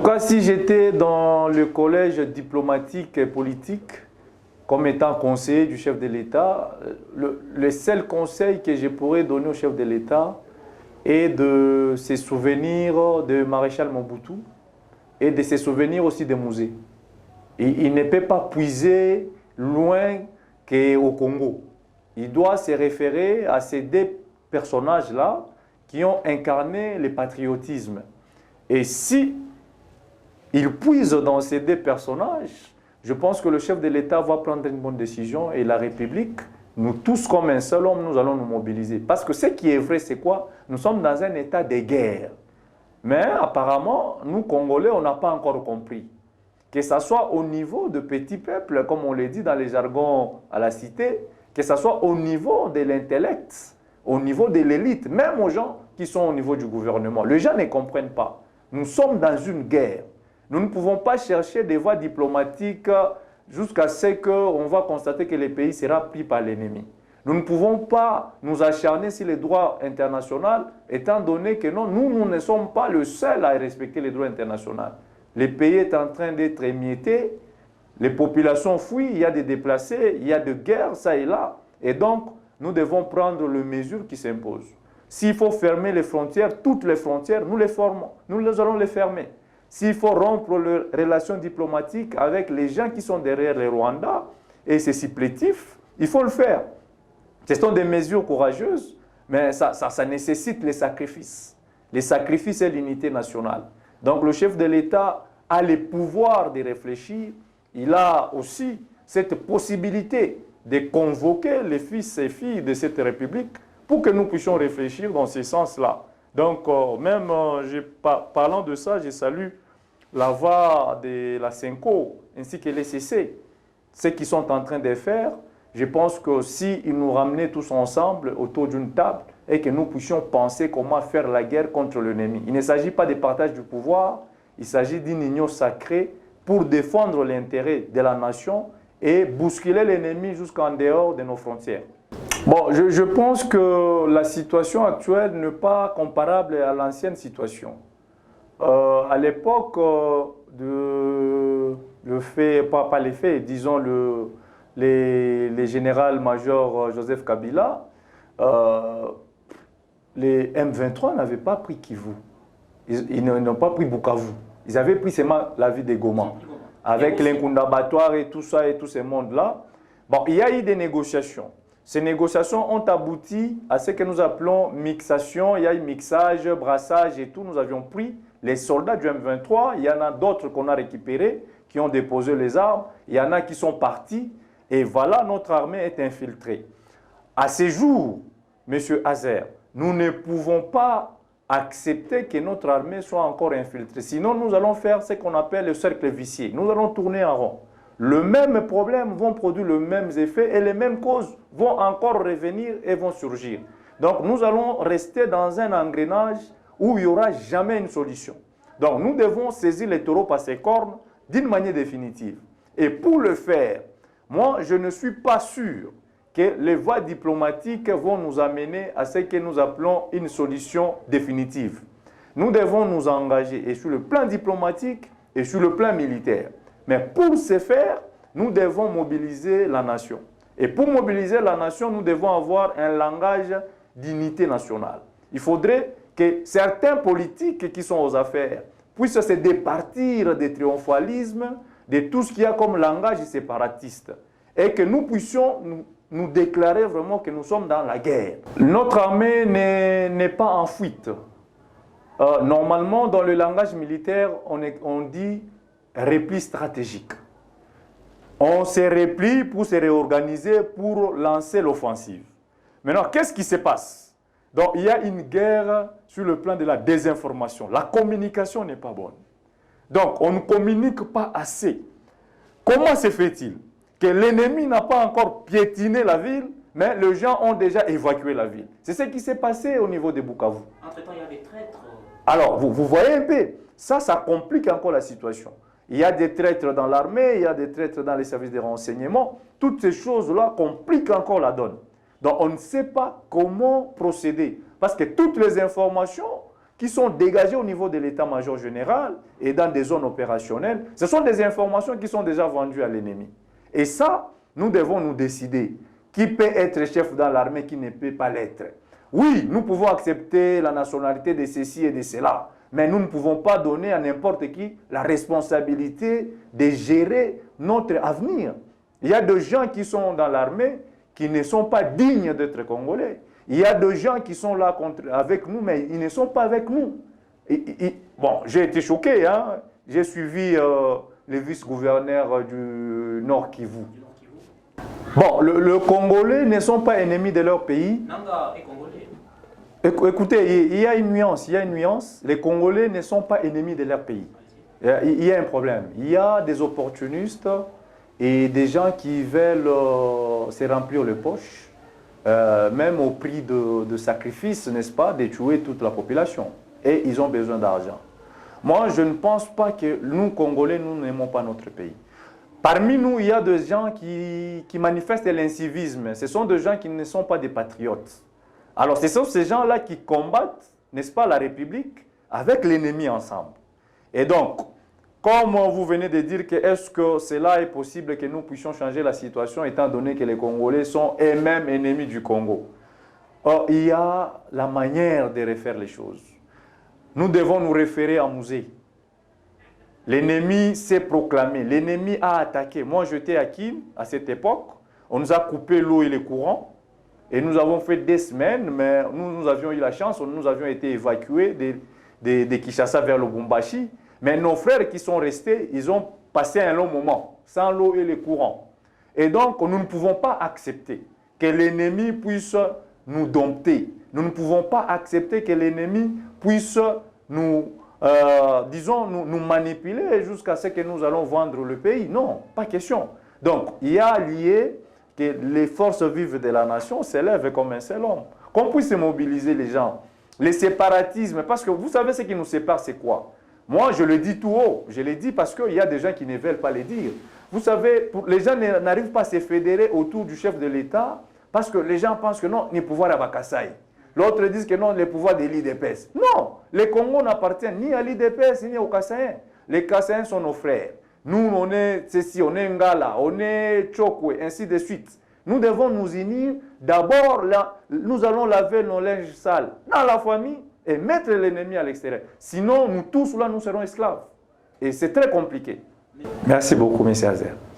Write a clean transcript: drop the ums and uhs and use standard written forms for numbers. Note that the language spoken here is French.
tout cas, si j'étais dans le collège diplomatique et politique, comme étant conseiller du chef de l'État, le seul conseil que je pourrais donner au chef de l'État est de se souvenir de Maréchal Mobutu et de se souvenir aussi des musées. Il ne peut pas puiser loin qu'au Congo. Il doit se référer à ces deux personnages-là qui ont incarné le patriotisme. Et si il puise dans ces deux personnages, je pense que le chef de l'État va prendre une bonne décision et la République, nous tous comme un seul homme, nous allons nous mobiliser. Parce que ce qui est vrai, c'est quoi? Nous sommes dans un état de guerre. Mais apparemment, nous, Congolais, on n'a pas encore compris. Que ce soit au niveau de petits peuples, comme on le dit dans les jargons à la cité, que ce soit au niveau de l'intellect, au niveau de l'élite, même aux gens qui sont au niveau du gouvernement. Les gens ne comprennent pas. Nous sommes dans une guerre. Nous ne pouvons pas chercher des voies diplomatiques jusqu'à ce qu'on va constater que le pays sera pris par l'ennemi. Nous ne pouvons pas nous acharner sur les droits internationaux, étant donné que non, nous ne sommes pas le seul à respecter les droits internationaux. Le pays est en train d'être émietté, les populations fuient, il y a des déplacés, il y a des guerres, ça et là. Et donc, nous devons prendre les mesures qui s'imposent. S'il faut fermer les frontières, toutes les frontières, nous les formons, nous allons les fermer. S'il faut rompre les relations diplomatiques avec les gens qui sont derrière le Rwanda et ses supplétifs, il faut le faire. Ce sont des mesures courageuses, mais ça nécessite les sacrifices. Les sacrifices et l'unité nationale. Donc le chef de l'État a le pouvoir de réfléchir. Il a aussi cette possibilité de convoquer les fils et filles de cette République pour que nous puissions réfléchir dans ce sens-là. Donc parlant de ça, je salue la voix de la CENCO ainsi que les CC. Ce qu'ils sont en train de faire, je pense que s'ils nous ramenaient tous ensemble autour d'une table et que nous puissions penser comment faire la guerre contre l'ennemi. Il ne s'agit pas de partage du pouvoir, il s'agit d'une union sacrée pour défendre l'intérêt de la nation et bousculer l'ennemi jusqu'en dehors de nos frontières. Bon, je pense que la situation actuelle n'est pas comparable à l'ancienne situation. À l'époque disons les général-major Joseph Kabila, les M23 n'avaient pas pris Kivu. Ils n'ont pas pris Bukavu. Ils avaient pris seulement la ville de Goma. Avec l'inkundabatoire et tout ça et tous ces mondes-là. Bon, il y a eu des négociations. Ces négociations ont abouti à ce que nous appelons mixation. Il y a eu mixage, brassage et tout. Nous avions pris les soldats du M23. Il y en a d'autres qu'on a récupérés, qui ont déposé les armes. Il y en a qui sont partis. Et voilà, notre armée est infiltrée. À ce jour, M. Azer, nous ne pouvons pas accepter que notre armée soit encore infiltrée. Sinon, nous allons faire ce qu'on appelle le cercle vicieux. Nous allons tourner en rond. Le même problème vont produire le même effet et les mêmes causes vont encore revenir et vont surgir. Donc, nous allons rester dans un engrenage où il n'y aura jamais une solution. Donc, nous devons saisir les taureaux par ses cornes d'une manière définitive. Et pour le faire, moi, je ne suis pas sûr que les voies diplomatiques vont nous amener à ce que nous appelons une solution définitive. Nous devons nous engager et sur le plan diplomatique et sur le plan militaire. Mais pour ce faire, nous devons mobiliser la nation. Et pour mobiliser la nation, nous devons avoir un langage d'unité nationale. Il faudrait que certains politiques qui sont aux affaires puissent se départir des triomphalismes, de tout ce qu'il y a comme langage séparatiste. Et que nous puissions nous déclarer vraiment que nous sommes dans la guerre. Notre armée n'est pas en fuite. Normalement, dans le langage militaire, on dit repli stratégique. On se replie pour se réorganiser, pour lancer l'offensive. Maintenant, qu'est-ce qui se passe? Donc, il y a une guerre sur le plan de la désinformation. La communication n'est pas bonne. Donc, on ne communique pas assez. Comment se fait-il que l'ennemi n'a pas encore piétiné la ville, mais les gens ont déjà évacué la ville? C'est ce qui s'est passé au niveau de Bukavu. Entre-temps, il y a des traîtres. Alors, vous voyez un peu, ça complique encore la situation. Il y a des traîtres dans l'armée, il y a des traîtres dans les services de renseignement. Toutes ces choses-là compliquent encore la donne. Donc, on ne sait pas comment procéder. Parce que toutes les informations qui sont dégagées au niveau de l'état-major général et dans des zones opérationnelles, ce sont des informations qui sont déjà vendues à l'ennemi. Et ça, nous devons nous décider qui peut être chef dans l'armée, qui ne peut pas l'être. Oui, nous pouvons accepter la nationalité de ceci et de cela, mais nous ne pouvons pas donner à n'importe qui la responsabilité de gérer notre avenir. Il y a des gens qui sont dans l'armée qui ne sont pas dignes d'être Congolais. Il y a des gens qui sont là avec nous, mais ils ne sont pas avec nous. Bon, j'ai été choqué, hein? J'ai suivi le vice-gouverneur du Nord Kivu. Bon, le Congolais ne sont pas ennemis de leur pays. Nanga est Congolais. Écoutez, il y a une nuance. Les Congolais ne sont pas ennemis de leur pays. Il y a un problème. Il y a des opportunistes et des gens qui veulent se remplir les poches, même au prix de sacrifices, n'est-ce pas, de tuer toute la population. Et ils ont besoin d'argent. Moi, je ne pense pas que nous, Congolais, nous n'aimons pas notre pays. Parmi nous, il y a des gens qui manifestent l'incivisme. Ce sont des gens qui ne sont pas des patriotes. Alors, ce sont ces gens-là qui combattent, n'est-ce pas, la République avec l'ennemi ensemble. Et donc, comme vous venez de dire que est-ce que cela est possible que nous puissions changer la situation étant donné que les Congolais sont eux-mêmes ennemis du Congo. Or, il y a la manière de refaire les choses. Nous devons nous référer à Musée. L'ennemi s'est proclamé, l'ennemi a attaqué. Moi, j'étais à Kin à cette époque. On nous a coupé l'eau et le courant. Et nous avons fait des semaines, mais nous avions eu la chance, nous avions été évacués de Kinshasa vers le Lubumbashi. Mais nos frères qui sont restés, ils ont passé un long moment, sans l'eau et le courant. Et donc, nous ne pouvons pas accepter que l'ennemi puisse nous dompter. Nous ne pouvons pas accepter que l'ennemi puisse nous manipuler jusqu'à ce que nous allons vendre le pays. Non, pas question. Donc, il y a lié que les forces vives de la nation s'élèvent comme un seul homme. Qu'on puisse mobiliser les gens. Les séparatismes, parce que vous savez ce qui nous sépare, c'est quoi? Moi, je le dis tout haut. Je le dis parce qu'il y a des gens qui ne veulent pas le dire. Vous savez, les gens n'arrivent pas à se fédérer autour du chef de l'État parce que les gens pensent que non, il y a pouvoir à Bakassai. L'autre dit que non, le pouvoir de l'IDPS. Non, le Congo n'appartient ni à l'IDPS ni aux Kassaïens. Les Kassaïens sont nos frères. Nous, on est ceci, on est Ngala, on est Chokwe, ainsi de suite. Nous devons nous unir. D'abord, nous allons laver nos linges sales dans la famille et mettre l'ennemi à l'extérieur. Sinon, nous tous là, nous serons esclaves. Et c'est très compliqué. Merci beaucoup, M. Azer.